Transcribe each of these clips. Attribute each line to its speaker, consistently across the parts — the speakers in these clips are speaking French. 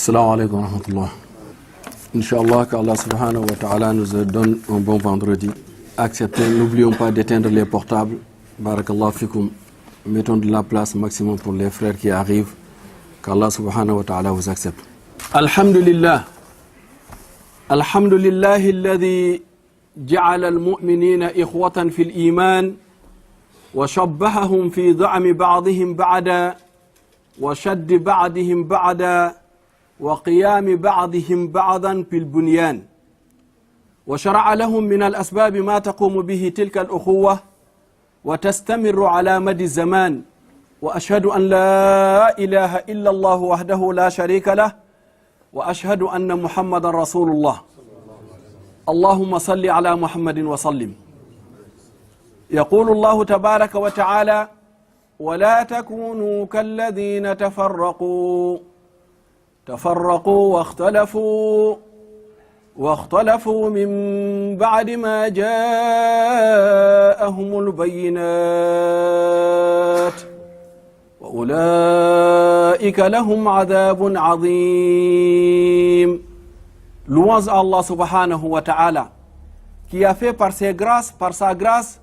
Speaker 1: Assalamu alaikum wa rahmatullah. Inch'Allah, qu'Allah subhanahu wa ta'ala nous donne un bon vendredi. Acceptez, n'oublions pas d'éteindre les portables. Barakallah fikum. Mettons de la place maximum pour les frères qui arrivent. Qu'Allah subhanahu wa ta'ala vous accepte. Alhamdulillah. Alhamdulillah alladhi ja'ala al-mu'minina ikhwatan fil iman wa shabbahahum fi da'mi ba'dihim ba'da wa shaddi ba'dihim ba'da وقيام بعضهم بعضا في البنيان وشرع لهم من الأسباب ما تقوم به تلك الأخوة وتستمر على مدى الزمان وأشهد أن لا إله إلا الله وحده لا شريك له وأشهد أن محمد رسول الله اللهم صل على محمد وسلم يقول الله تبارك وتعالى ولا تكونوا كالذين تفرقوا واختلفوا من بعد ما جاءهم البينات وأولئك لهم عذاب عظيم. Louange à Allah subhanahu wa ta'ala qui a fait par sa grâce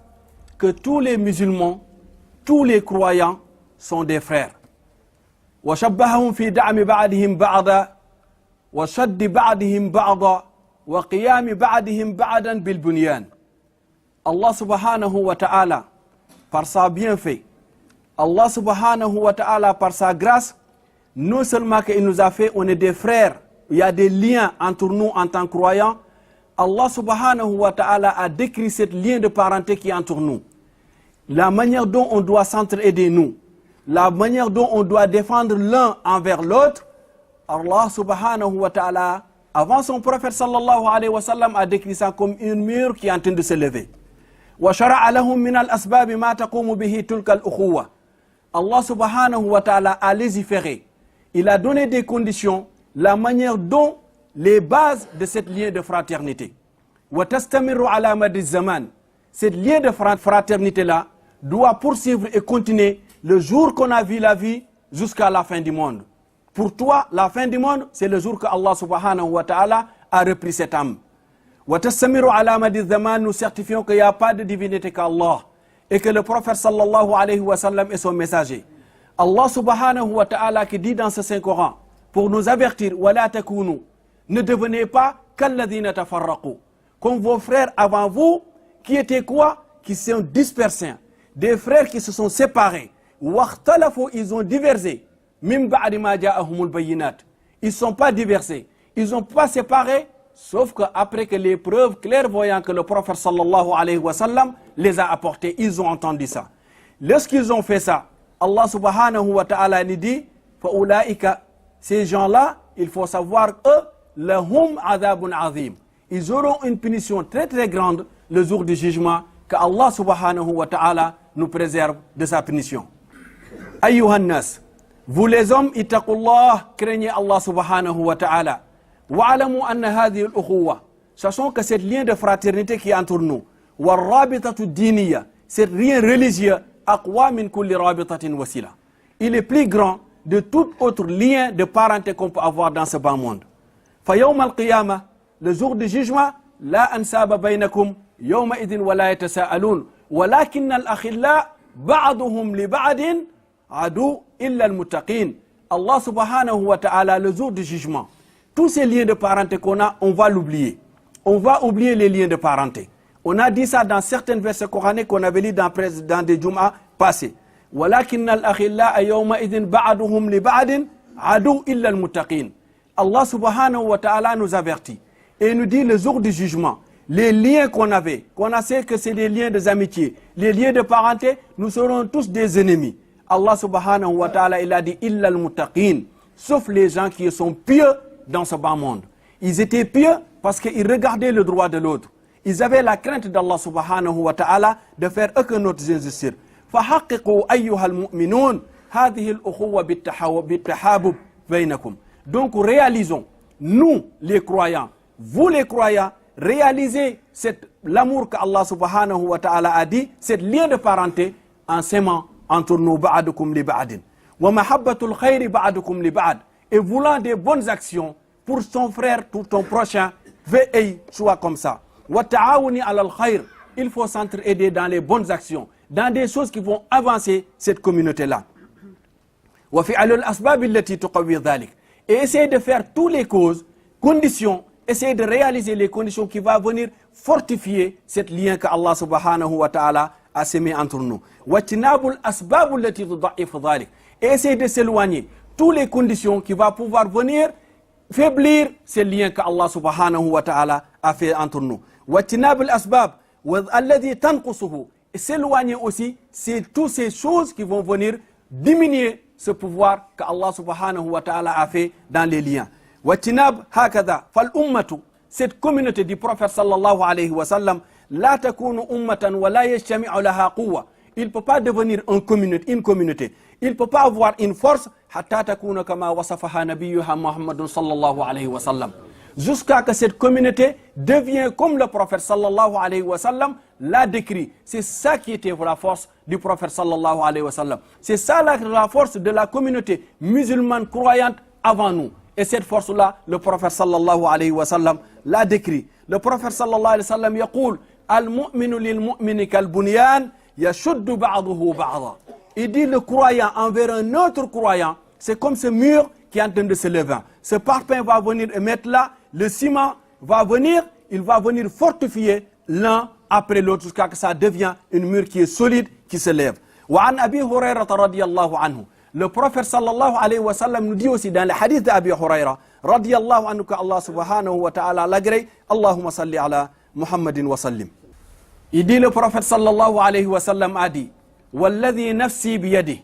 Speaker 1: que tous les musulmans, tous les croyants sont des frères. وشبههم في دعم بعضهم بعضا وشد بعضهم بعضا وقيام بعضهم بعضا بالبنيان. Allah subhanahu wa ta'ala par sa bienfait, Allah subhanahu wa ta'ala par sa grâce, non seulement qu'il nous a fait, on est des frères, il y a des liens entre nous en tant que croyants. Allah subhanahu wa ta'ala a décrit ce lien de parenté qui est entre nous, la manière dont on doit s'entraider nous, la manière dont on doit défendre l'un envers l'autre. Allah subhanahu wa ta'ala, avant son prophète sallallahu alayhi wa sallam, a décrit ça comme une mur qui est en train de se lever. وَشَرَعَ لَهُم مِّنَ الْأَسْبَابِ مَا تَقُومُ بِهِ تِلْكَ الْأُخُوَّةِ. Allah subhanahu wa ta'ala a légiféré. Il a donné des conditions, la manière dont les bases de cette lien de fraternité. وَتَسْتَمِرُ عَلَى مَدِّ الزَّمَانِ. Cette lien de fraternité-là doit poursuivre et continuer le jour qu'on a vu la vie jusqu'à la fin du monde. Pour toi, la fin du monde, c'est le jour que Allah subhanahu wa ta'ala a repris cette âme. وَتَسْتَمِرُ عَلَى مَدِّ الزَّمَانِ. Nous certifions qu'il n'y a pas de divinité qu'Allah et que le prophète sallallahu alayhi wa sallam est son messager. Allah subhanahu wa ta'ala qui dit dans ce Saint-Coran pour nous avertir وَلَا تَكُونُوا. Ne devenez pas كَالَّذِينَ تَفَرَّقُوا. Comme vos frères avant vous qui étaient quoi? Qui sont dispersés. Des frères qui se sont séparés. Ils ont divergé. Ils ne sont pas diversés. Ils n'ont pas séparé, sauf qu'après que les preuves clairvoyantes que le prophète sallallahu alayhi wa sallam les a apportées, ils ont entendu ça. Lorsqu'ils ont fait ça, Allah subhanahu wa ta'ala nous dit, ces gens-là, il faut savoir, eux, lahum adhabun azim. Ils auront une punition très très grande le jour du jugement, que Allah subhanahu wa ta'ala nous préserve de sa punition. Ayyuhan nas, vous les hommes, ittaqullah, craignez Allah subhanahu wa ta'ala. Wa'alamu anna hadhihi al-ukhuwa. Sachons que cette lien de fraternité qui est entre nous, warrabitatu diniya, cette lien religieux, aqwa min kulli rabitatin wasila. Il est plus grand de tout autre lien de parenté qu'on peut avoir dans ce bas monde. Fa yawm al-qiyamah, le jour du jugement, la ansaba baynakum yawma idhin wa la yatasa'alun. ولكن الأخلاء بعضهم لبعض عدو إلا المتقين. Allah subhanahu wa ta'ala, le jour du jugement, tous ces liens de parenté qu'on a, on va l'oublier. On va oublier les liens de parenté. On a dit ça dans certains versets coraniques qu'on avait lu dans des Jum'as passés. ولكن الأخلاء يومئذ بعضهم لبعض عدو إلا المتقين. Allah subhanahu wa ta'ala nous avertit et nous dit le jour du jugement, les liens qu'on avait, qu'on a sait que c'est des liens d'amitié, les liens de parenté, nous serons tous des ennemis. Allah subhanahu wa ta'ala, il a dit illa al-muttaqin, sauf les gens qui sont pieux dans ce bas monde. Ils étaient pieux parce qu'ils regardaient le droit de l'autre. Ils avaient la crainte d'Allah subhanahu wa ta'ala de faire aucun autre injustice. فَحَقِّقُوا أَيُّهَا الْمُؤْمِنُونَ هَذِهِ الْأُخُوَّةَ بِالتَّحَابُبِ بَيْنَكُمْ. Donc réalisons, nous les croyants, vous les croyants, réalisez l'amour qu'Allah subhanahu wa ta'ala a dit, cette lien de parenté en s'aimant entre nous, ba'adukum li ba'adin. Wa mahabbatul khayri ba'adukum li ba'ad. et voulant des bonnes actions pour son frère, pour ton prochain, sois comme ça. Wa ta'awuni ala al-khayr. Il faut s'entraider dans les bonnes actions, dans des choses qui vont avancer cette communauté-là. Wa fi'alu al-asbab allati tuqawwi dhalik. Et essayer de faire toutes les causes, conditions, essayer de réaliser les conditions qui vont venir fortifier cette lien que Allah subhanahu wa ta'ala a sémé entre nous. Wa tinabul asbab allati tudha'if dhalik. Et essayer de s'éloigner toutes les conditions qui vont pouvoir venir faiblir ces liens que Allah subhanahu wa ta'ala a fait entre nous. Wa tinabul asbab alladhi tanqusuhu. Et s'éloigner aussi, c'est toutes ces choses qui vont venir diminuer ce pouvoir que Allah subhanahu wa ta'ala a fait dans les liens. Watinab hakada fal ummatu, cette communauté du prophète sallallahu alayhi wa sallam, la takunu ummatan wa la yajtami'u laha quwwa. Il ne peut pas devenir une communauté. Il ne peut pas avoir une force hatta takuna kama wasafaha nabiyuha Muhammadun sallallahu alayhi wa sallam. Jusqu'à que cette communauté devienne comme le prophète sallallahu alayhi wa sallam l'a décrit. C'est ça qui était la force du prophète sallallahu alayhi wa sallam. C'est ça la force de la communauté musulmane croyante avant nous. Et cette force-là, le prophète sallallahu alayhi wa sallam l'a décrit. Le prophète sallallahu alayhi wa sallam yaqul al-mu'minu lil-mu'mini kal-bunyan yashuddu ba'duhu ba'da. Il dit le croyant envers un autre croyant, c'est comme ce mur qui est en train de se lever. Ce parpaing va venir et mettre là, le ciment va venir, il va venir fortifier l'un après l'autre jusqu'à ce que ça devienne une mur qui est solide, qui se lève. Wa an Abi Hurayrata radiyallahu anhu. Le prophète sallallahu alayhi wa sallam nous dit aussi dans le hadith d'Abi Hurayra radiyallahu anhu que Allah subhanahu wa ta'ala l'agrée. Allahumma salli ala Muhammadin wa sallim. Il dit le prophète sallallahu alayhi wa sallam a dit Walladhi nafsi biyadi.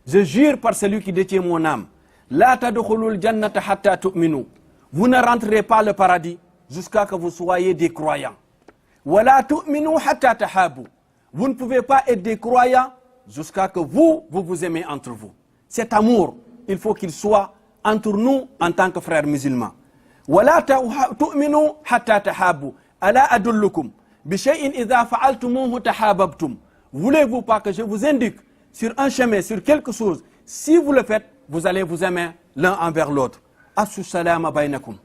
Speaker 1: Je jure par celui qui détient mon âme. La tadkhulul jannata hatta tu'minu. Vous ne rentrerez pas le paradis jusqu'à que vous soyez des croyants. Wa la tu'minu hatta tahabu. Vous ne pouvez pas être des croyants jusqu'à que vous vous aimez entre vous. Cet amour, il faut qu'il soit entre nous en tant que frères musulmans. Wa la tu'minu hatta tahabu. Ala adullukum bi shay'in idha fa'altumuhu tahabbtum. Voulez-vous pas que je vous indique sur un chemin, sur quelque chose, si vous le faites, vous allez vous aimer l'un envers l'autre. Afshu salama baynakum.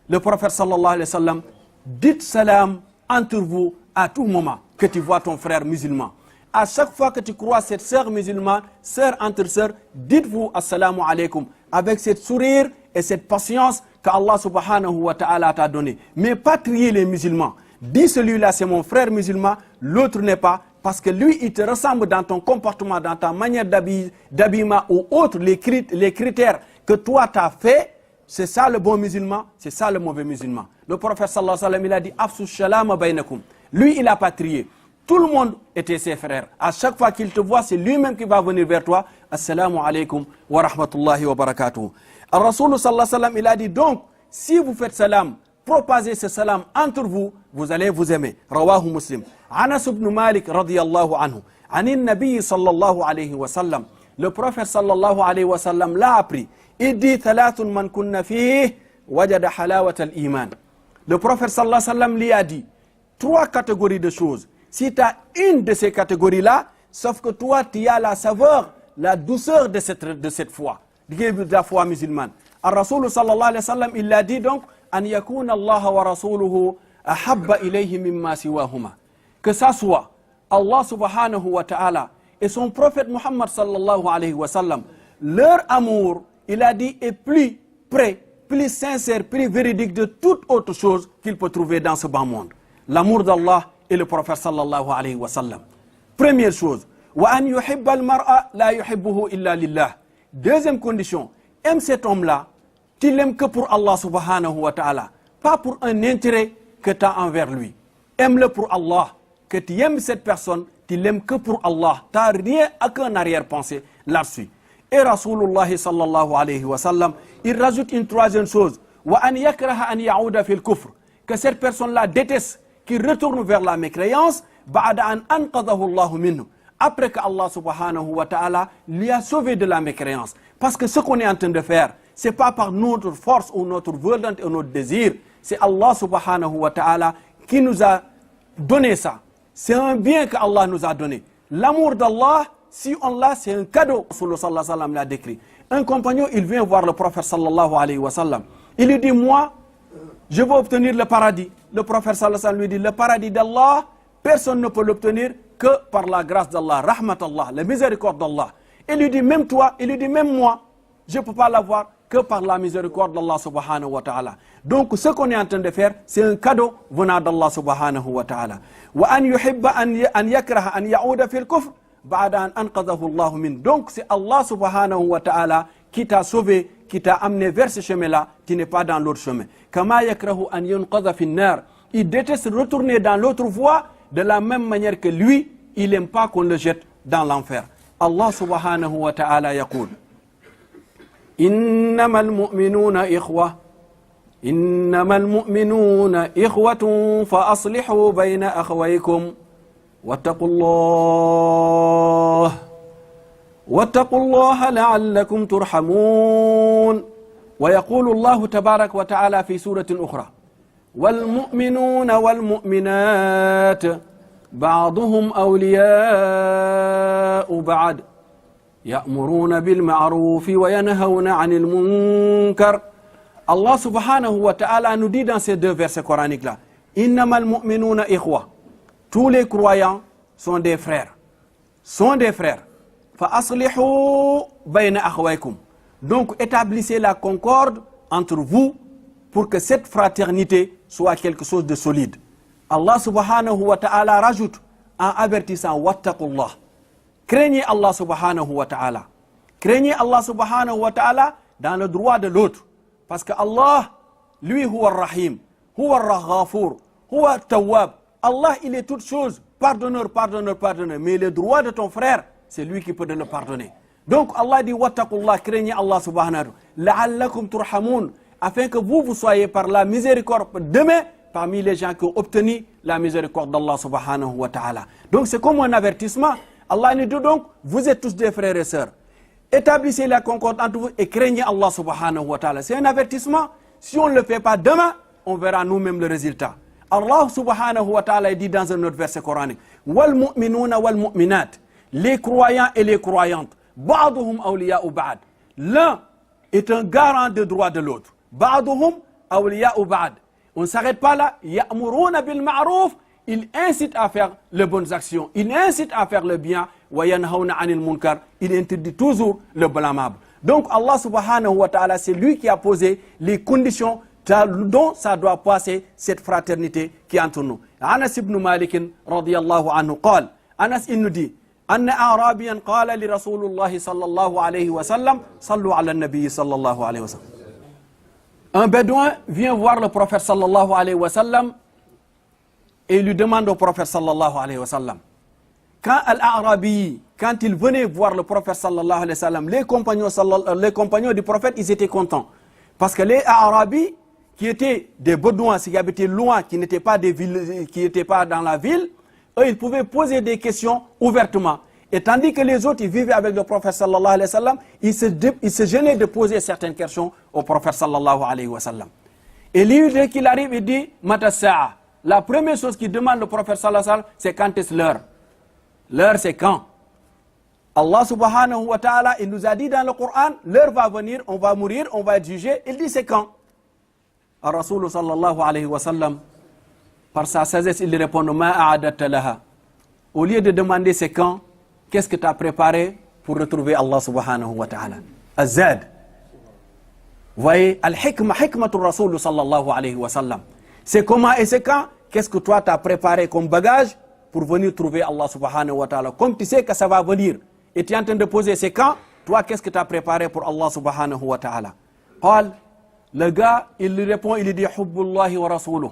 Speaker 1: Le prophète sallallahu alayhi wa sallam, dites salam entre vous à tout moment que tu vois ton frère musulman. À chaque fois que tu crois cette sœur musulmane, sœur entre sœurs, dites-vous assalamu alaykum avec cette sourire et cette patience qu'Allah subhanahu wa ta'ala t'a donné. Mais pas trier les musulmans. Dis celui-là c'est mon frère musulman, l'autre n'est pas. Parce que lui, il te ressemble dans ton comportement, dans ta manière d'habillement ou autre, les critères que toi t'as fait, c'est ça le bon musulman, c'est ça le mauvais musulman. Le prophète sallallahu alayhi wa sallam, il a dit Afsu shalama baynakum. Lui, il a pas trié. Tout le monde était ses frères. À chaque fois qu'il te voit, c'est lui-même qui va venir vers toi. Assalamu alaikum wa rahmatullahi wa barakatuh. Al-Rasul sallallahu alayhi wa sallam, il a dit donc, si vous faites salam, propagez ce salam entre vous, vous allez vous aimer. Rawahu Muslim. Anas ibn Malik radiyallahu anhu. Anin Nabi sallallahu alayhi wa sallam. Le prophète sallallahu alayhi wa sallam l'a appris. Il dit thalathun man kunna fihi wajada halawat al-iman. Le prophète sallallahu alayhi wa sallam lui a dit 3 catégories de choses. Si tu as une de ces catégories-là, sauf que toi tu as la saveur, la douceur de cette foi, de la foi musulmane. Al-Rasul sallallahu alayhi wa sallam, il a dit donc an yakuna Allah wa rasuluhu ahabba ilayhi mimma siwahuma. Que ça soit Allah subhanahu wa ta'ala et son prophète Muhammad sallallahu alayhi wa sallam, leur amour, il a dit, est plus près, plus sincère, plus véridique de toute autre chose qu'il peut trouver dans ce bas monde. L'amour d'Allah et le prophète sallallahu alayhi wa sallam. Première chose, wa an yuhibba al-mar'a la yuhibbuhu illa lillah. Deuxième condition, aime cet homme-là, tu l'aimes que pour Allah subhanahu wa ta'ala, pas pour un intérêt que tu as envers lui. Aime-le pour Allah. Que tu aimes cette personne, tu l'aimes que pour Allah. Tu n'as rien qu'un arrière-pensée là-dessus. Et Rasulullah sallallahu alayhi wa sallam, il rajoute une troisième chose. Wa an yakraha an ya'uda fil kufr. Que cette personne-là déteste, qui retourne vers la mécréance, ba'da an anqadahu Allahu minhu. Après que Allah subhanahu wa ta'ala lui a sauvé de la mécréance. Parce que ce qu'on est en train de faire, c'est pas par notre force ou notre volonté ou notre désir. C'est Allah subhanahu wa ta'ala qui nous a donné ça. C'est un bien que Allah nous a donné. L'amour d'Allah si on l'a, c'est un cadeau. Sallallahu alayhi wa sallam l'a décrit. Un compagnon, il vient voir le prophète sallallahu alayhi wa sallam. Il lui dit, moi, je veux obtenir le paradis. Le prophète sallallahu alayhi wa sallam lui dit, le paradis d'Allah, personne ne peut l'obtenir que par la grâce d'Allah, rahmatallah, la miséricorde d'Allah. Il lui dit, même toi, il lui dit, même moi, je ne peux pas l'avoir que par la miséricorde d'Allah subhanahu wa ta'ala. Donc ce qu'on est en train de faire, c'est un cadeau venant d'Allah subhanahu wa ta'ala. Wa an yuhibba an yakraha an ya'uda fil kufr ba'da an anqadhahu Allah min. Donc c'est Allah subhanahu wa ta'ala qui t'a sauvé, qui t'a amené vers ce chemin-là, qui n'est pas dans l'autre chemin. Kama yakrahu an yunqadha fin nar. Il déteste retourner dans l'autre voie de la même manière que lui, il n'aime pas qu'on le jette dans l'enfer. Allah subhanahu wa ta'ala yaqul إنما المؤمنون إخوة إنما المؤمنون إخوة فأصلحوا بين أخويكم واتقوا الله لعلكم ترحمون. ويقول الله تبارك وتعالى في سورة أخرى والمؤمنون والمؤمنات بعضهم أولياء بعض يأمرون بالمعروف وينهون عن المنكر. Allah subhanahu wa ta'ala nous dit dans ces deux versets coraniques là, innamal mu'minuna ikhwa. Tous les croyants sont des frères. Sont des frères. Fa aslihu bayna akhwaykum. Donc établissez la concorde entre vous pour que cette fraternité soit quelque chose de solide. Allah subhanahu wa ta'ala rajoute en avertissant wattaqullah. Craignez Allah subhanahu wa ta'ala. Craignez Allah subhanahu wa ta'ala dans le droit de l'autre. Parce que Allah, lui, huwa rahim, huwa ghafour, huwa tawwab. Allah, il est toute chose, pardonneur, pardonneur, pardonneur. Mais le droit de ton frère, c'est lui qui peut te le pardonner. Donc Allah dit, wattaqullah, craignez Allah subhanahu wa ta'ala. La'allakum turhamoun, afin que vous soyez par la miséricorde demain, parmi les gens qui ont obtenu la miséricorde d'Allah subhanahu wa ta'ala. Donc c'est comme un avertissement. Allah nous dit donc, vous êtes tous des frères et sœurs. Établissez la concorde entre vous et craignez Allah subhanahu wa ta'ala. C'est un avertissement. Si on ne le fait pas demain, on verra nous-mêmes le résultat. Allah subhanahu wa ta'ala dit dans un autre verset coranique, wal mu'minuna wal mu'minat, les croyants et les croyantes, ba'duhum awliya'u ba'd. L'un est un garant des droits de l'autre. Ba'duhum awliya'u ba'd. On ne s'arrête pas là. Ya'muruna bil ma'ruf. Il incite à faire les bonnes actions, il incite à faire le bien, il interdit toujours le blâmable. Donc Allah subhanahu wa ta'ala, c'est lui qui a posé les conditions dont ça doit passer cette fraternité qui est entre nous. Anas ibn Malik radiyallahu anhu قال, Anas il nous dit, أن أعرابيا قال لرسول الله صلى الله عليه وسلم صلوا على النبي صلى الله عليه وسلم. Un bédouin vient voir le prophète sallallahu alayhi wa sallam et il lui demande au prophète sallallahu alayhi wa sallam. Quand Al-A'rabi, quand il venait voir le prophète sallallahu alayhi wa sallam, les compagnons du prophète, ils étaient contents. Parce que les A'rabi, qui étaient des Bédouins, qui habitaient loin, qui n'étaient pas dans la ville, eux, ils pouvaient poser des questions ouvertement. Et tandis que les autres, ils vivaient avec le prophète sallallahu alayhi wa sallam, ils se gênaient de poser certaines questions au prophète sallallahu alayhi wa sallam. Et lui, dès qu'il arrive, il dit, Mata sa'a. La première chose qu'il demande le prophète sallallahu alayhi wa sallam, c'est quand est-ce l'heure. L'heure, c'est quand. Allah subhanahu wa ta'ala, il nous a dit dans le Coran, l'heure va venir, on va mourir, on va être jugé. Il dit, c'est quand. Ar-Rasul sallallahu alayhi wa sallam, par sa sagesse, il répond, ma'a'adatta laha. Au lieu de demander c'est quand, qu'est-ce que tu as préparé pour retrouver Allah subhanahu wa ta'ala. Azad. Vous voyez, al-hikma, hikmatul Rasul sallallahu alayhi wa sallam. C'est comment et c'est quand, qu'est-ce que toi tu as préparé comme bagage pour venir trouver Allah subhanahu wa ta'ala. Comme tu sais que ça va venir et tu es en train de poser c'est quand, toi qu'est-ce que tu as préparé pour Allah subhanahu wa ta'ala. Le gars, il lui répond, il lui dit, hubbullahi wa rasuluh.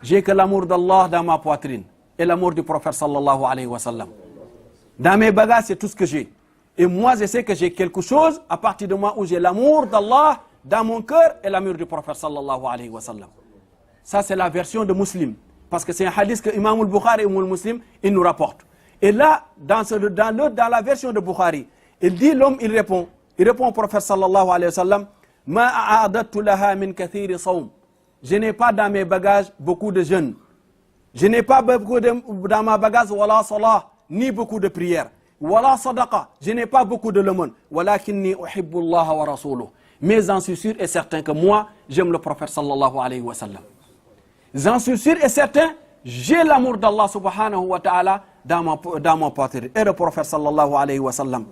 Speaker 1: J'ai que l'amour d'Allah dans ma poitrine et l'amour du prophète sallallahu alayhi wa sallam. Dans mes bagages, c'est tout ce que j'ai. Et moi, je sais que j'ai quelque chose à partir de moi où j'ai l'amour d'Allah dans mon cœur et l'amour du prophète sallallahu alayhi wa sallam. Ça, c'est la version de Muslim. Parce que c'est un hadith que Imam al-Bukhari et Muslim, il nous rapporte. Et là, dans la version de Bukhari, il dit, l'homme, il répond au prophète sallallahu alayhi wa sallam, Ma a'adattu laha min kathiri sawm. Je n'ai pas dans mes bagages beaucoup de jeûnes. Je n'ai pas beaucoup dans ma bagage wala salah, ni beaucoup de prières. wala sadaqa, je n'ai pas beaucoup de l'aumône, walakinni uhibbu Allah wa rasuluh. Mais j'en suis sûr et certain que moi, j'aime le prophète sallallahu alayhi wa sallam. J'en suis sûr et certain, j'ai l'amour d'Allah subhanahu wa ta'ala dans mon poitrine. Et le prophète sallallahu alayhi wa sallam,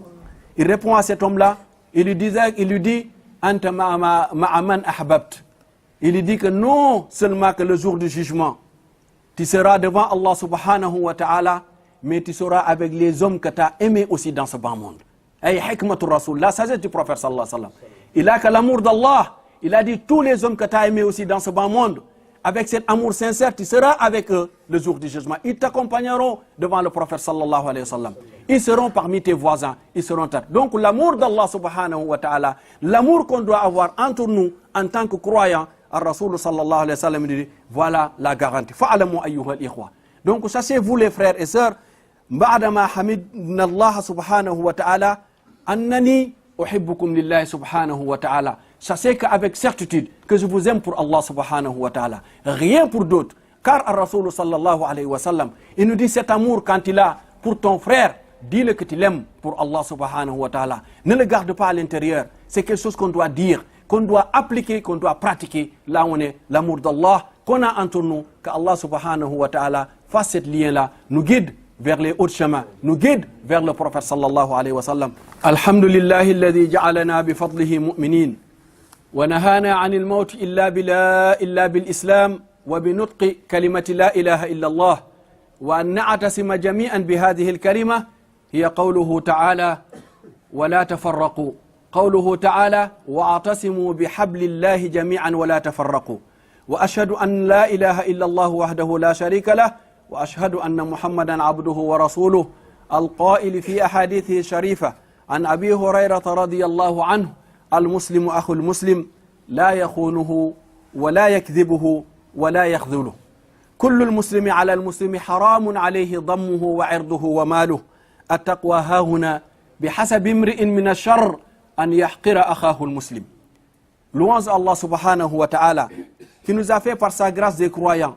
Speaker 1: il répond à cet homme-là, il lui dit, Anta ma'aman ahbabt. Il lui dit que non seulement que le jour du jugement, tu seras devant Allah subhanahu wa ta'ala, mais tu seras avec les hommes que tu as aimés aussi dans ce bas monde. Ay hikmatur rasoul, la sagesse du prophète sallallahu alayhi wa sallam. Il a que l'amour d'Allah, il a dit tous les hommes que tu as aimés aussi dans ce bas monde, avec cet amour sincère, tu seras avec eux le jour du jugement. Ils t'accompagneront devant le prophète sallallahu alayhi wa sallam. Ils seront parmi tes voisins, ils seront tes... Donc l'amour d'Allah subhanahu wa ta'ala, l'amour qu'on doit avoir entre nous en tant que croyants, Ar-Rasoul sallallahu alayhi wa sallam dit, voilà la garantie. Fa'alamu ayyuha al-ikhwa. Donc sachez-vous les frères et sœurs, ba'dama hamidna Allah subhanahu wa ta'ala, annani uhibbukum lillahi subhanahu wa ta'ala. Sachez qu'avec certitude que je vous aime pour Allah subhanahu wa ta'ala, rien pour d'autres. Car Ar-Rasoul sallallahu alayhi wa sallam, il nous dit cet amour quand il a pour ton frère, dis-le que tu l'aimes pour Allah subhanahu wa ta'ala. Ne le garde pas à l'intérieur. C'est quelque chose qu'on doit dire, qu'on doit appliquer, qu'on doit pratiquer. Là on est l'amour d'Allah qu'on a entre nous, qu'Allah subhanahu wa ta'ala fasse cette lien-là, nous guide vers les hauts chemins, nous guide vers le prophète sallallahu alayhi wa sallam. Alhamdulillahi alladhi ja'alana bifadlihi mu'minin. ونهانا عن الموت إلا بالإسلام وبنطق كلمة لا إله إلا الله وأن نعتصم جميعا بهذه الكلمة هي قوله تعالى ولا تفرقوا قوله تعالى واعتصموا بحبل الله جميعا ولا تفرقوا وأشهد أن لا إله إلا الله وحده لا شريك له وأشهد أن محمدا عبده ورسوله القائل في أحاديثه الشريفة عن أبي هريرة رضي الله عنه المسلم أخو المسلم لا يخونه ولا يكذبه ولا يخذله كل المسلم على المسلم حرام عليه ضمه وعرضه وماله التقوى هاهنا بحسب امرئ من الشر أن يحقر أخاه المسلم. Louange Allah subhanahu wa ta'ala qui nous a fait par sa grâce des croyants.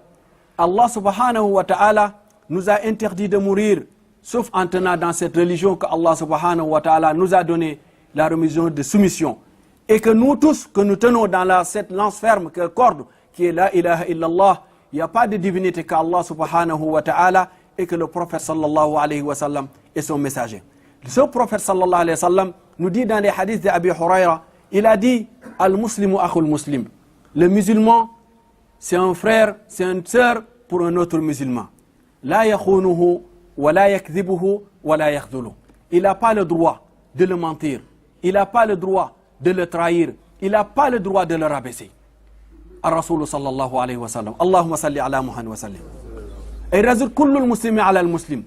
Speaker 1: Allah subhanahu wa ta'ala nous a interdit de mourir sauf en tenant dans cette religion que Allah subhanahu wa ta'ala nous a donné, la religion de soumission, et que nous tous, que nous tenons dans cette lance ferme, que corde, qui est la ilaha illallah, il n'y a pas de divinité qu'Allah subhanahu wa ta'ala, et que le prophète sallallahu alayhi wa sallam est son messager. Ce prophète sallallahu alayhi wa sallam nous dit dans les hadiths d'Abi Hurayra, il a dit al-muslimu akhul muslim. Le musulman, c'est un frère, c'est une sœur pour un autre musulman. La yakhunuhu, wa la yakdhibuhu, wa la yakhdhuluhu. Il n'a pas le droit de le mentir. Il n'a pas le droit de le trahir. Il n'a pas le droit de le rabaisser. Ar-Rasoul sallallahu alayhi wa sallam. Allahumma salli ala Muhammad wa sallim. Et razout kullul muslimi ala al-muslim.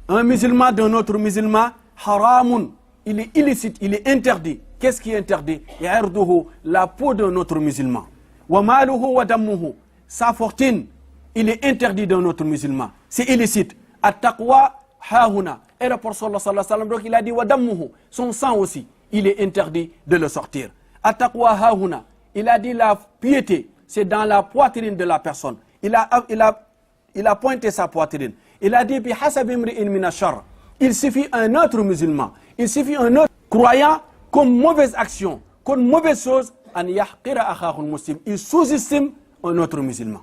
Speaker 1: Un musulman d'un autre musulman, haramun. Il est illicite, il est interdit. Qu'est-ce qui est interdit? Ya'irduhu, la peau d'un autre musulman. Wa maluhu wa dammuhu. Sa fortune, il est interdit d'un autre musulman. C'est illicite. At-taqwa hahuna. Et le prophète sallallahu alayhi wa sallam, donc il a dit wa dammuhu. Son sang aussi, il est interdit de le sortir. At-taqwa hahuna. Il a dit la piété, c'est dans la poitrine de la personne. Il a pointé sa poitrine. Il a dit bi hasab imri'in min ash-sharr. Il suffit un autre musulman, il suffit un autre croyant comme mauvaise action, comme mauvaise chose, an yahqira akhahu al-muslim. Il sous-estime un autre musulman.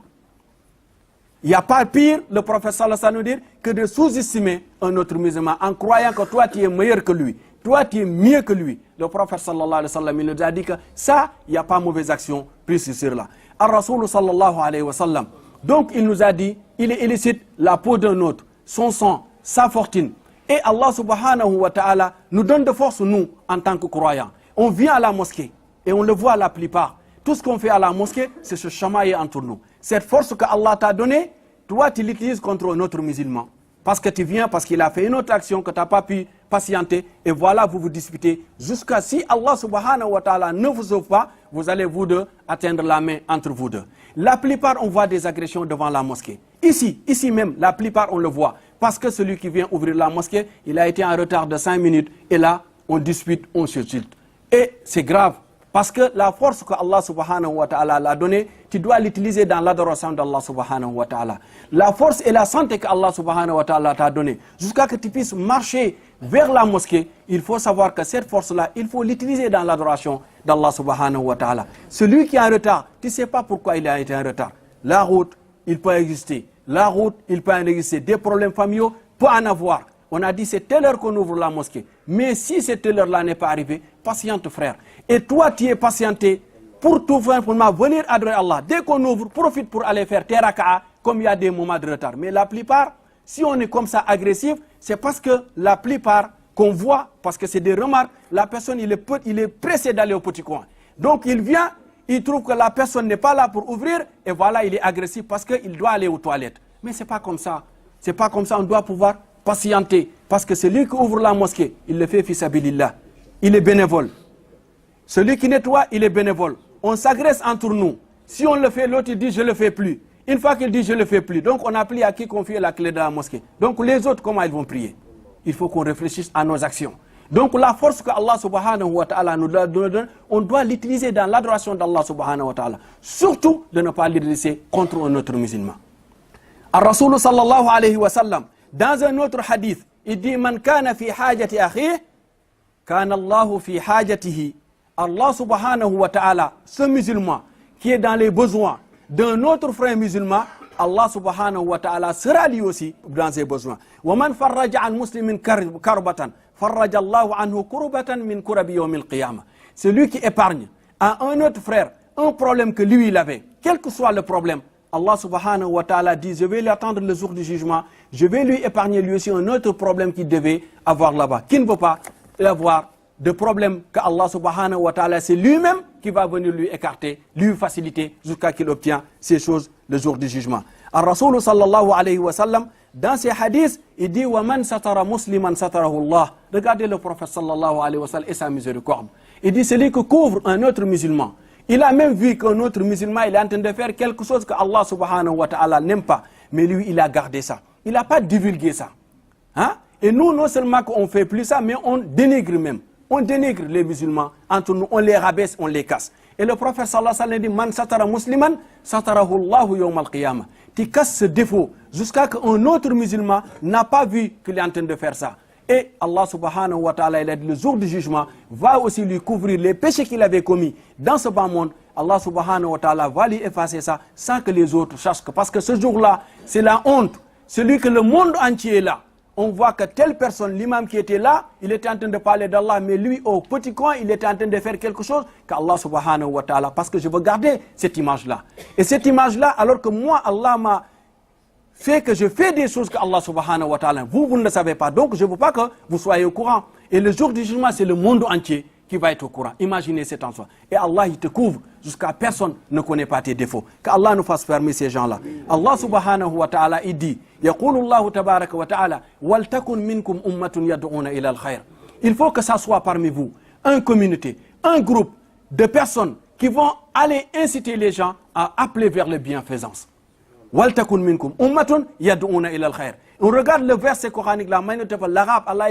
Speaker 1: Il n'y a pas pire, le prophète sallallahu alayhi wa sallam nous dit, que de sous-estimer un autre musulman en croyant que toi tu es meilleur que lui, toi tu es mieux que lui. Le prophète sallallahu alayhi wa sallam il nous a dit que ça, il n'y a pas mauvaise action plus sur là. Ar-Rasoul sallallahu alayhi wa sallam, donc il nous a dit, il est illicite la peau d'un autre, son sang, sa fortune. Et Allah subhanahu wa ta'ala nous donne de force, nous, en tant que croyants. On vient à la mosquée et on le voit la plupart. Tout ce qu'on fait à la mosquée, c'est se chamailler entre nous. Cette force que Allah t'a donnée, toi tu l'utilises contre un autre musulman. Parce que tu viens, parce qu'il a fait une autre action que tu n'as pas pu patienter. Et voilà, vous vous disputez. Jusqu'à si Allah subhanahu wa ta'ala ne vous sauve pas, vous allez vous deux atteindre la main entre vous deux. La plupart, on voit des agressions devant la mosquée. Ici même, la plupart, on le voit. Parce que celui qui vient ouvrir la mosquée, il a été en retard de 5 minutes. Et là, on dispute, on s'insulte. Et c'est grave. Parce que la force que Allah subhanahu wa ta'ala l'a donnée, tu dois l'utiliser dans l'adoration d'Allah subhanahu wa ta'ala. La force et la santé que Allah subhanahu wa ta'ala t'a donnée, jusqu'à que tu puisses marcher vers la mosquée, il faut savoir que cette force-là, il faut l'utiliser dans l'adoration d'Allah subhanahu wa ta'ala. Celui qui est en retard, tu ne sais pas pourquoi il a été en retard. La route, il peut exister. La route, il peut en exister. Des problèmes familiaux, peut en avoir. On a dit c'est telle heure qu'on ouvre la mosquée. Mais si cette telle heure-là n'est pas arrivée, patiente frère. Et toi, tu es patienté pour tout simplement venir adorer Allah. Dès qu'on ouvre, profite pour aller faire tes raka'a, comme il y a des moments de retard. Mais la plupart, si on est comme ça agressif, c'est parce que la plupart qu'on voit, parce que c'est des remarques, la personne il est pressé d'aller au petit coin. Donc il vient, il trouve que la personne n'est pas là pour ouvrir, et voilà, il est agressif parce qu'il doit aller aux toilettes. Mais c'est pas comme ça. C'est pas comme ça, on doit pouvoir patienter. Parce que celui qui ouvre la mosquée, il le fait fisabilillah. Il est bénévole. Celui qui nettoie, il est bénévole. On s'agresse entre nous. Si on le fait, l'autre dit je ne le fais plus. Une fois qu'il dit je ne le fais plus, donc on a pris à qui confier la clé de la mosquée. Donc les autres, comment ils vont prier? Il faut qu'on réfléchisse à nos actions. Donc la force que Allah subhanahu wa ta'ala nous donne, on doit l'utiliser dans l'adoration d'Allah subhanahu wa ta'ala. Surtout de ne pas l'utiliser contre un autre musulman. Ar-Rasul sallallahu alayhi wa sallam, dans un autre hadith, il dit Man kana fi hajati akhih, kana Allahu fi hajatihi. Allah subhanahu wa ta'ala, ce musulman qui est dans les besoins d'un autre frère musulman, Allah subhanahu wa ta'ala sera lui aussi dans ses besoins. وَمَنْ فَرَّجَ عَنْ مُسْلِمٍ كَرْبَةً فَرَّجَ اللَّهُ عَنْهُ كُرُبَةً مِنْ كُرَبِ يَوْمِ الْقِيَامَةِ. Celui qui épargne à un autre frère un problème que lui il avait, quel que soit le problème, Allah subhanahu wa ta'ala dit, je vais l'attendre le jour du jugement, je vais lui épargner lui aussi un autre problème qu'il devait avoir là-bas, qui ne veut pas avoir de problème que Allah subhanahu wa ta'ala, c'est lui-même qui va venir lui écarter, lui faciliter jusqu'à qu'il obtient ces choses le jour du jugement. Ar-Rasul sallallahu alayhi wa sallam, dans ses hadiths, il dit وَمَنْ سَتَرَ مُسْلِمًا سَتَرَهُ اللَّهُ. Regardez le prophète sallallahu alayhi wa sallam et sa miséricorde. Il dit celui qui couvre un autre musulman. Il a même vu qu'un autre musulman il est en train de faire quelque chose que Allah subhanahu wa ta'ala n'aime pas. Mais lui, il a gardé ça. Il n'a pas divulgué ça. Hein? Et nous, non seulement qu'on ne fait plus ça, mais on dénigre même. On dénigre les musulmans entre nous, on les rabaisse, on les casse. Et le prophète sallallahu alayhi wa sallam dit Man satara musliman, satarahu Allahu yawm al-qiyamah. Tu casses ce défaut jusqu'à qu'un autre musulman n'a pas vu qu'il est en train de faire ça. Et Allah subhanahu wa ta'ala, il a dit, le jour du jugement, va aussi lui couvrir les péchés qu'il avait commis dans ce bas monde. Allah subhanahu wa ta'ala va lui effacer ça sans que les autres sachent. Parce que ce jour-là, c'est la honte. Celui que le monde entier est là. On voit que telle personne, l'imam qui était là, il était en train de parler d'Allah, mais lui, au petit coin, il était en train de faire quelque chose qu'Allah subhanahu wa ta'ala, parce que je veux garder cette image-là. Et cette image-là, alors que moi, Allah m'a fait que je fais des choses que Allah subhanahu wa ta'ala, vous ne le savez pas, donc je ne veux pas que vous soyez au courant. Et le jour du jugement, c'est le monde entier qui va être au courant. Imaginez cet enfant. Et Allah, il te couvre jusqu'à personne ne connaît pas tes défauts. Qu'Allah nous fasse fermer ces gens-là. Allah subhanahu wa ta'ala, il dit, يقول الله تبارك وتعالى وَلْتَكُنْ مِنْكُمْ أُمَّةٌ يَدْعُونَ إِلَى الْخَيْرِ. Il faut que ça soit parmi vous, une communauté, un groupe de personnes qui vont aller inciter les gens à appeler vers la bienfaisance. وَلْتَكُنْ مِنْكُمْ أُمَّةٌ يَدْعُونَ إِلَى الْخَيْرِ. On regarde le verset coranique, l'arabe, Allah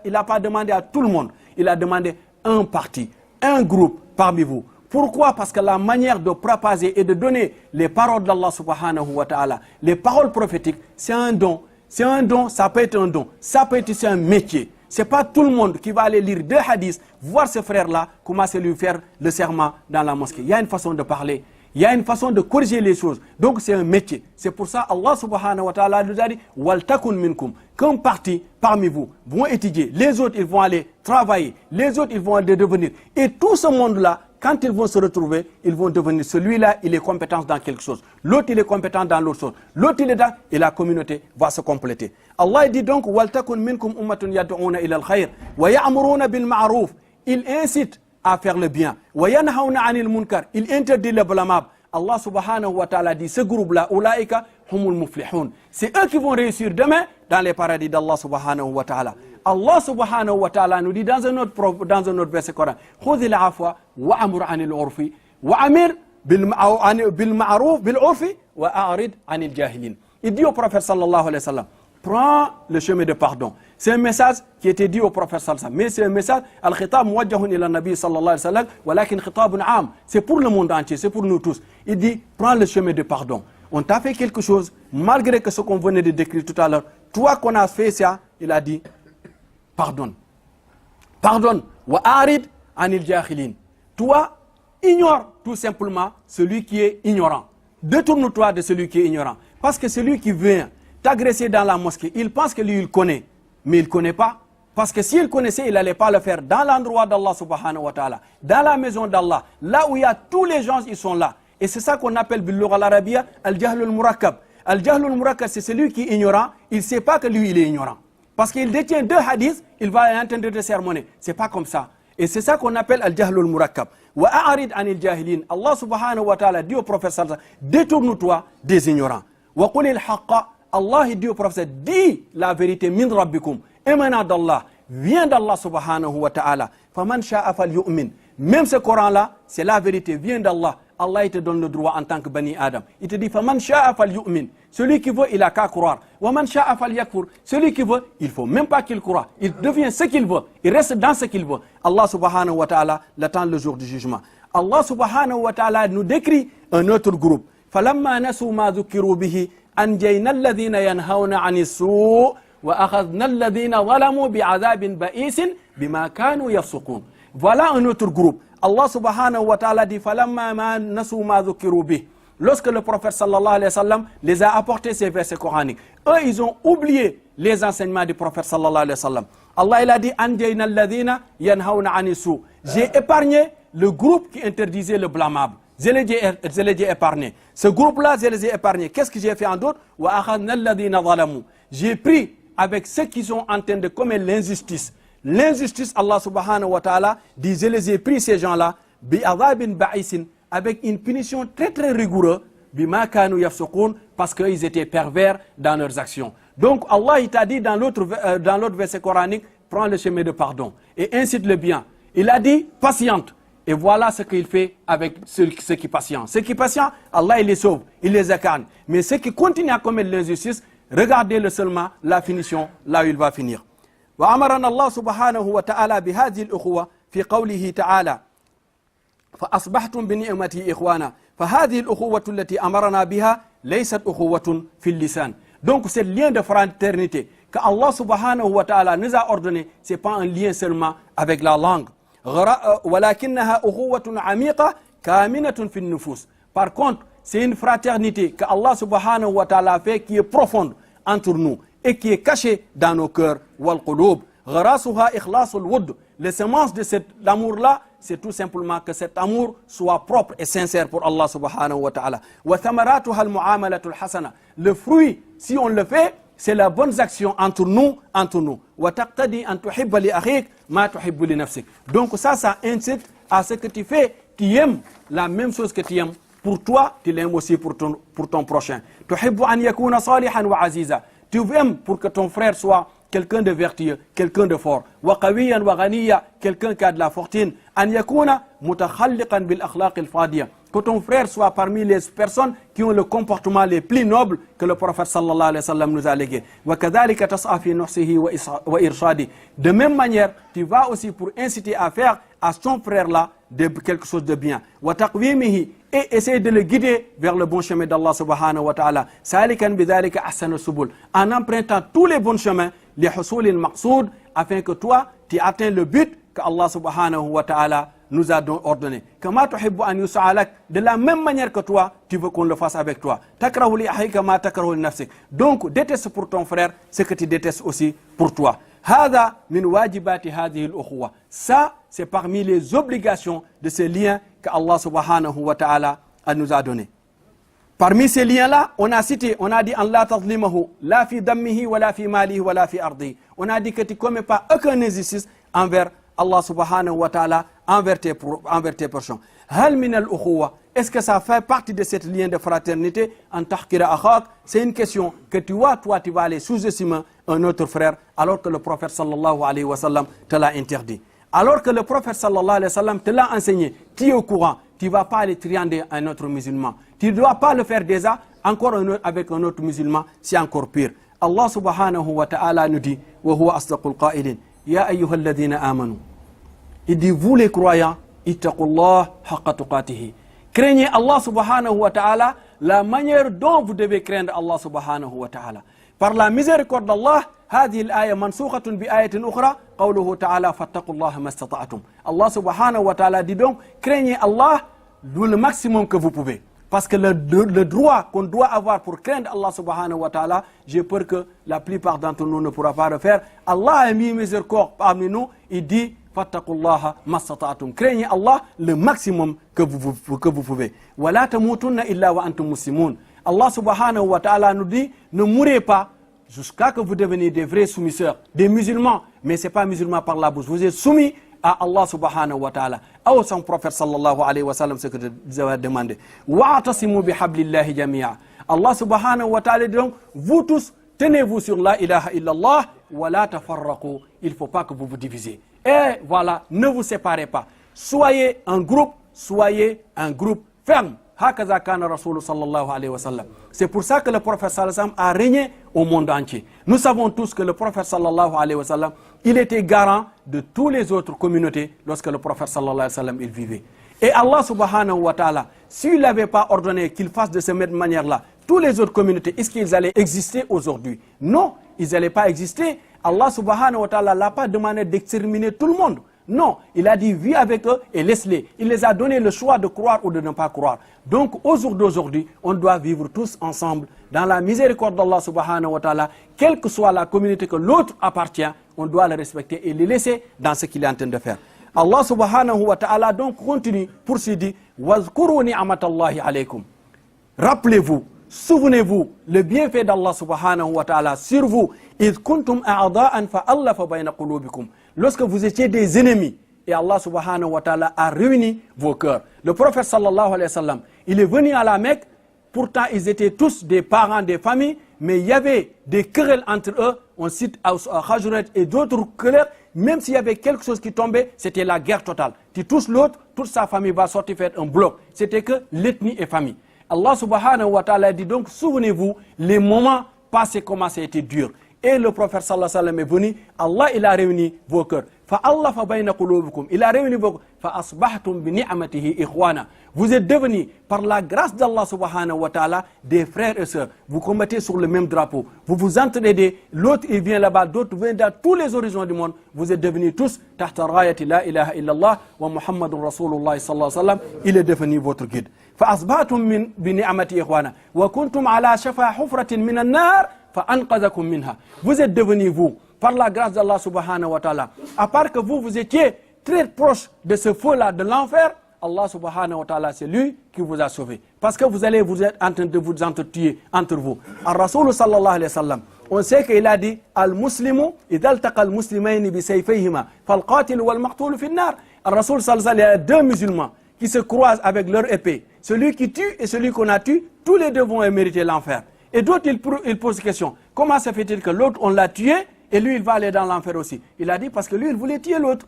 Speaker 1: il n'a pas demandé à tout le monde, il a demandé un parti, un groupe parmi vous. Pourquoi? Parce que la manière de propager et de donner les paroles d'Allah subhanahu wa ta'ala, les paroles prophétiques, c'est un don. C'est un don, ça peut être un don. Ça peut être aussi un métier. Ce n'est pas tout le monde qui va aller lire deux hadiths, voir ce frère-là, commencer à lui faire le serment dans la mosquée. Il y a une façon de parler. Il y a une façon de corriger les choses. Donc c'est un métier. C'est pour ça Allah subhanahu wa ta'ala nous a dit وَلْتَكُنْ مِنْكُمْ. Qu'un parti parmi vous vont étudier. Les autres, ils vont aller travailler. Les autres, ils vont aller devenir. Et tout ce monde-là, quand ils vont se retrouver, ils vont devenir. Celui-là, il est compétent dans quelque chose. L'autre, il est compétent dans l'autre chose. L'autre, il est dans... Et la communauté va se compléter. Allah dit donc وَلْتَكُنْ مِنْكُمْ أُمَّةٌ يَدْعُونَ إِلَى الْخَيْرِ وَيَأْمُرُونَ بِالْمَعْرُوفِ. Il incite à faire le bien. وَيَنْهَوْنَ عَنِ الْمُنْكَرِ. Il interdit le blâmable. Allah subhanahu wa ta'ala dit, ce groupe-là, Ulaïka humul muflihun. C'est eux qui vont réussir demain dans les paradis d'Allah subhanahu wa ta'ala. Allah subhanahu wa ta'ala nous dit dans un autre verset coran, khudhil afwa wa amur anil urfi wa amir bil ma'ruf bil urfi wa a'rid anil jahilin. Il dit au prophète sallallahu alayhi wa sallam, prends le chemin de pardon. C'est un message qui était dit au prophète sallallahu alayhi wa sallam. Mais c'est un message, al-khitab muwajjahun ila nabi sallallahu alayhi wa sallam, walakin khitabun am. C'est pour le monde entier, c'est pour nous tous. Il dit, prends le chemin de pardon. On t'a fait quelque chose, malgré que ce qu'on venait de décrire tout à l'heure. Toi qu'on a fait ça, il a dit, pardonne. Pardonne. Wa arid anil jahilin. Toi, ignore tout simplement celui qui est ignorant. Détourne-toi de celui qui est ignorant. Parce que celui qui vient t'agresser dans la mosquée, il pense que lui, il connaît. Mais il ne connaît pas. Parce que s'il connaissait, il n'allait pas le faire dans l'endroit d'Allah subhanahu wa ta'ala, dans la maison d'Allah, là où il y a tous les gens, ils sont là. Et c'est ça qu'on appelle bil-lugha al-arabiyya al-jahl al-murakkab. Al-jahl al-murakkab, c'est celui qui est ignorant, il ne sait pas que lui, il est ignorant. Parce qu'il détient 2 hadiths, il va entendre des sermonner. Ce n'est pas comme ça. Et c'est ça qu'on appelle al-jahl al-murakkab. Wa a'rid anil jahilin. Allah subhanahu wa ta'ala dit au prophète sallallahu alayhi wa sallam, détourne-toi des ignorants. Wa qul al-haqqa. Allah dit au prophète, dis la vérité min rabbikum, émanant d'Allah, vient d'Allah subhanahu wa ta'ala. Faman sha'a falyu'min. Même ce Coran-là, c'est la vérité, vient d'Allah. Allah, il te donne le droit en tant que Bani Adam. Il te dit, faman sha'a falyu'min. Celui qui veut, il a qu'à croire. Wa man sha'a falyakfur. Celui qui veut, il ne faut même pas qu'il croie. Il devient ce qu'il veut. Il reste dans ce qu'il veut. Allah subhanahu wa ta'ala l'attend le jour du jugement. Allah subhanahu wa ta'ala nous décrit un autre groupe. Falamma nasu ma dhukiru bihi. أنجينا الذين ينهون عن السوء وأخذنا الذين ظلموا بعذاب بئيس بما كانوا يفسقون. Voilà un autre groupe. Allah subhanahu wa ta'ala dit فلما نسوا ما ذكروا به. Lorsque le prophète sallallahu alayhi wa sallam les a apporté ces versets coraniques, eux ils ont oublié les enseignements du prophète sallallahu alayhi wa sallam. Allah il a dit أنجينا الذين ينهون عن السوء. J'ai épargné le groupe qui interdisait le blâmable. Je les ai épargnés. Ce groupe-là, je les ai épargnés. Qu'est-ce que j'ai fait en d'autres? J'ai pris avec ceux qui sont en train de commettre l'injustice. L'injustice, Allah subhanahu wa ta'ala dit, je les ai pris ces gens-là, avec une punition très très rigoureuse, parce qu'ils étaient pervers dans leurs actions. Donc Allah il t'a dit dans l'autre verset coranique, prends le chemin de pardon et incite le bien. Il a dit, patiente. Et voilà ce qu'il fait avec ceux qui patientent. Ceux qui patientent, Allah il les sauve, il les écarne. Mais ceux qui continuent à commettre l'injustice, regardez-le seulement la finition, là où il va finir. وأمرنا الله سبحانه وتعالى بهذه الأخوة في قوله تعالى فأصبحتم بنعمته إخوانا فهذه الأخوة التي أمرنا بها ليست أخوة في اللسان. Donc ce lien de fraternité que Allah subhanahu wa ta'ala nous a ordonné, ce n'est pas un lien seulement avec la langue. ولكنها أخوة عميقة كامنة في النفوس. Par contre, c'est une fraternité que Allah subhanahu wa ta'ala fait qui est profonde entre nous et qui est cachée dans nos cœurs. والقلوب غراسها إخلاص الود. Les semences de cet amour-là, c'est tout simplement que cet amour soit propre et sincère pour Allah subhanahu wa ta'ala. وثمراتها المعاملة الحسنة. Le fruit, si on le fait, c'est la bonne action entre nous. وتقتدي أن تحب لأخيك ما تحب لنفسك. Donc ça incite à ce que tu fais, tu aimes la même chose que tu aimes pour toi, tu l'aimes aussi pour ton prochain. تحب أن يكون صالحا وعزيزا. Tu aimes pour que ton frère soit quelqu'un de vertueux, quelqu'un de fort. وقويا وغنيا, quelqu'un qui a de la fortune. أن يكون متخلقا بالأخلاق الفاضلة. Que ton frère soit parmi les personnes qui ont le comportement les plus nobles que le prophète sallallahu alayhi wa sallam nous a légué. وكذلك تسعى في نصحه وإرشاده. De même manière, tu vas aussi pour inciter à faire à son frère-là quelque chose de bien. وتقويمه, et essayer de le guider vers le bon chemin d'Allah subhanahu wa ta'ala. سالكا بذلك أحسن السبل. En empruntant tous les bons chemins, لحصول المقصود, afin que toi, tu atteins le but que Allah subhanahu wa ta'ala nous a ordonné. Kama tuhibbu an yus'a lak, de la même manière que toi, tu veux qu'on le fasse avec toi. Takrahu li akhika ma takrahu li nafsik. Donc, déteste pour ton frère ce que tu détestes aussi pour toi. Hada min wajibati hadhihi al-ukhuwa. Ça, c'est parmi les obligations de ces liens que Allah subhanahu wa ta'ala nous a donné. Parmi ces liens-là, on a cité, on a dit « Allah tazlimahu, la fi dammihi, wa la fi malihi, wa la fi ardihi ». On a dit que tu ne commets pas aucun injustice envers Allah subhanahu wa ta'ala, envers tes prochains. Hal min al-ukhuwa, est-ce que ça fait partie de cette lien de fraternité? En tahkira akhak, c'est une question que toi, tu vas aller sous-estimer un autre frère, alors que le prophète sallallahu alayhi wa sallam te l'a interdit. Alors que le prophète sallallahu alayhi wa sallam te l'a enseigné, tu es au courant, tu ne vas pas aller triander un autre musulman. Tu ne dois pas le faire déjà, encore avec un autre musulman, c'est encore pire. Allah subhanahu wa ta'ala nous dit, wa huwa asdaqul qa'ilin, ya ayyuhalladhina amanu. Il dit, vous les croyants, ittaqullah haqqa tuqatihi. Craignez Allah subhanahu wa ta'ala la manière dont vous devez craindre Allah subhanahu wa ta'ala. Par la miséricorde d'Allah, هذه الآية منسوخة بآية أخرى قوله تعالى فاتقوا الله ما استطعتم. Allah subhanahu wa ta'ala dit donc, craignez Allah le maximum que vous pouvez. Parce que le droit qu'on doit avoir pour craindre Allah subhanahu wa ta'ala, j'ai peur que la plupart d'entre nous ne pourra pas le faire. Allah a mis miséricorde parmi nous, il dit fattaqullaha mastata'tum. Craignez Allah le maximum que vous pouvez. Wa la tamutunna illa wa antum muslimun. Allah subhanahu wa ta'ala nous dit, ne mourrez pas jusqu'à que vous deveniez des vrais soumiseurs, des musulmans, mais ce n'est pas musulman par la bouche. Vous êtes soumis à Allah subhanahu wa ta'ala. Ou son prophète sallallahu alayhi wa sallam, ce que je vous ai demandé. Wa'tasimu bihablillahi jami'a. Allah subhanahu wa ta'ala dit donc, vous tous, tenez-vous sur la ilaha illallah, wa la tafarraqu. Il ne faut pas que vous vous divisez. Et voilà, ne vous séparez pas. Soyez un groupe ferme. هكذا كان الرسول صلى الله عليه وسلم. C'est pour ça que le prophète sallallahu alayhi wa sallam a régné au monde entier. Nous savons tous que le prophète sallallahu alayhi wa sallam, il était garant de toutes les autres communautés lorsque le prophète sallallahu alayhi wa sallam il vivait. Et Allah subhanahu wa ta'ala, s'il n'avait pas ordonné qu'il fasse de cette manière-là, toutes les autres communautés, est-ce qu'ils allaient exister aujourd'hui? Non, ils n'allaient pas exister. Allah subhanahu wa ta'ala n'a pas demandé d'exterminer tout le monde. Non, il a dit vis avec eux et laisse-les. Il les a donné le choix de croire ou de ne pas croire. Donc au jour d'aujourd'hui, on doit vivre tous ensemble dans la miséricorde d'Allah subhanahu wa ta'ala. Quelle que soit la communauté que l'autre appartient, on doit le respecter et le laisser dans ce qu'il est en train de faire. Allah subhanahu wa ta'ala donc continue, poursuit, wazkuru ni'amatallahi alaykum. Rappelez-vous, souvenez-vous le bienfait d'Allah subhanahu wa ta'ala sur vous. Id kuntum a'da'an fa'allafa bayna qulubikum. Lorsque vous étiez des ennemis, et Allah subhanahu wa ta'ala a réuni vos cœurs. Le prophète sallallahu alayhi wa sallam, il est venu à la Mecque, pourtant ils étaient tous des parents, des familles, mais il y avait des querelles entre eux, on cite Khajrat et d'autres querelles, même s'il y avait quelque chose qui tombait, c'était la guerre totale. Tu touches l'autre, toute sa famille va sortir faire un bloc. C'était que l'ethnie et famille. Allah subhanahu wa ta'ala dit donc, souvenez-vous, les moments passés, comment ça a été dur. Et le prophète sallallahu alayhi wa sallam est venu, Allah il a réuni vos cœurs. فَأَلَّفَ بَيْنَ قُلُوبِكُمْ. Il a réuni vos cœurs. فَأَصْبَحْتُمْ بِنِعْمَتِهِ إِخْوَانًا. Vous êtes devenus, par la grâce d'Allah subhanahu wa ta'ala, des frères et sœurs. Vous combattez sur le même drapeau. Vous vous entraidez. L'autre il vient là-bas, d'autres viennent dans tous les horizons du monde. Vous êtes devenus tous تحت راية لا إله إلا الله ومحمد رسول الله صلى الله عليه وسلم. Il est devenu votre guide. فَأَصْبَحْتُمْ بِنِعْمَتِهِ إِخْوَانًا وَكُنْتُمْ عَلَى شَفَا حُفْرَةٍ مِنَ النَّارِ فَأَنْقَذَكُمْ مِنْهَا. Vous êtes devenus vous, par la grâce d'Allah subhanahu wa ta'ala. À part que vous étiez très proche de ce feu-là, de l'enfer, Allah subhanahu wa ta'ala, c'est lui qui vous a sauvé. Parce que vous êtes en train de vous entretuer entre vous. Al-Rasul sallallahu alayhi wa sallam, on sait qu'il a dit Al-Muslimu, idha altaqa al-muslimayni bi sayfayhima, fal-qatil wal-maqtul fi an-nar. Al-Rasul sallallahu alayhi wa sallam, il y a deux musulmans qui se croisent avec leur épée. Celui qui tue et celui qu'on a tué, tous les deux vont mériter l'enfer. Et d'autres, ils posent question. Comment se fait-il que l'autre, on l'a tué et lui, il va aller dans l'enfer aussi? Il a dit parce que lui, il voulait tuer l'autre.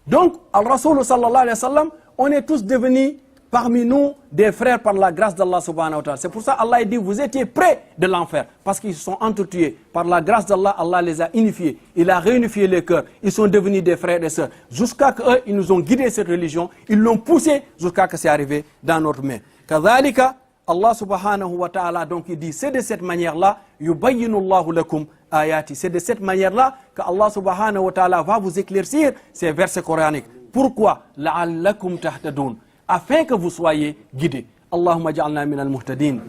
Speaker 1: Donc, Al-Rasul sallallahu alayhi wa sallam, on est tous devenus parmi nous des frères par la grâce d'Allah subhanahu wa ta'ala. C'est pour ça Allah dit, vous étiez près de l'enfer. Parce qu'ils se sont entretués. Par la grâce d'Allah, Allah les a unifiés. Il a réunifié les cœurs. Ils sont devenus des frères et sœurs. Jusqu'à qu'eux, ils nous ont guidé cette religion. Ils l'ont poussé jusqu'à que c'est arrivé dans notre main. Kadhalika, Allah subhanahu wa ta'ala, donc il dit, c'est de cette manière-là, yubayyinu Allahu lakum ayati. C'est de cette manière-là que Allah subhanahu wa ta'ala va vous éclaircir ces versets coraniques. Pourquoi? La'allakum tahtadun. Afin que vous soyez guidés. Allahumma ja'alna min al-muhtadin.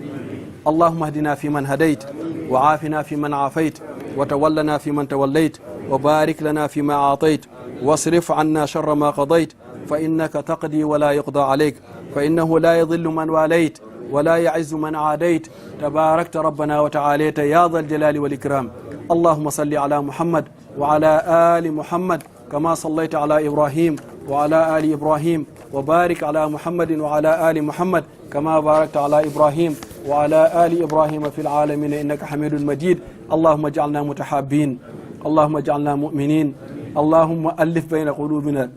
Speaker 1: Allahumma hdina fi man hadayt. Wa afina fi man afayt. Wa tawallana fi man tawallayt. Wa barik lana fi ma a'tayt. Wasrif anna sharra ma qadayt. Fa innaka taqdi wa la yuqda alayk. Fa innahu la yadhillu man walayt. ولا يعز من عاديت تباركت ربنا وتعاليت يا ذا الجلال والإكرام اللهم صل على محمد وعلى آل محمد كما صليت على إبراهيم وعلى آل إبراهيم وبارك على محمد وعلى آل محمد كما باركت على إبراهيم وعلى آل إبراهيم في العالمين إنك حميد مجيد اللهم اجعلنا متحابين اللهم اجعلنا مؤمنين اللهم ألف بين قلوبنا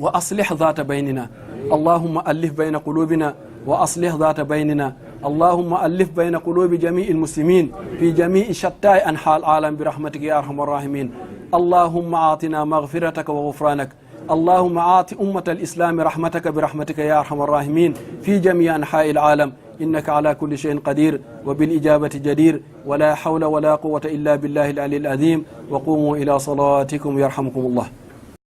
Speaker 1: وأصلح ذات بيننا اللهم ألف بين قلوبنا وأصلح ذات بيننا اللهم ألف بين قلوب جميع المسلمين في جميع شتى أنحاء العالم برحمتك يا أرحم الراحمين. اللهم أعطنا مغفرتك وغفرانك. اللهم أعط أمة الإسلام رحمتك برحمتك يا أرحم الراحمين في جميع أنحاء العالم، إنك على كل شيء قدير وبالإجابة جدير، ولا حول ولا قوة إلا بالله العلي العظيم. وقوموا إلى صلاتكم يرحمكم الله.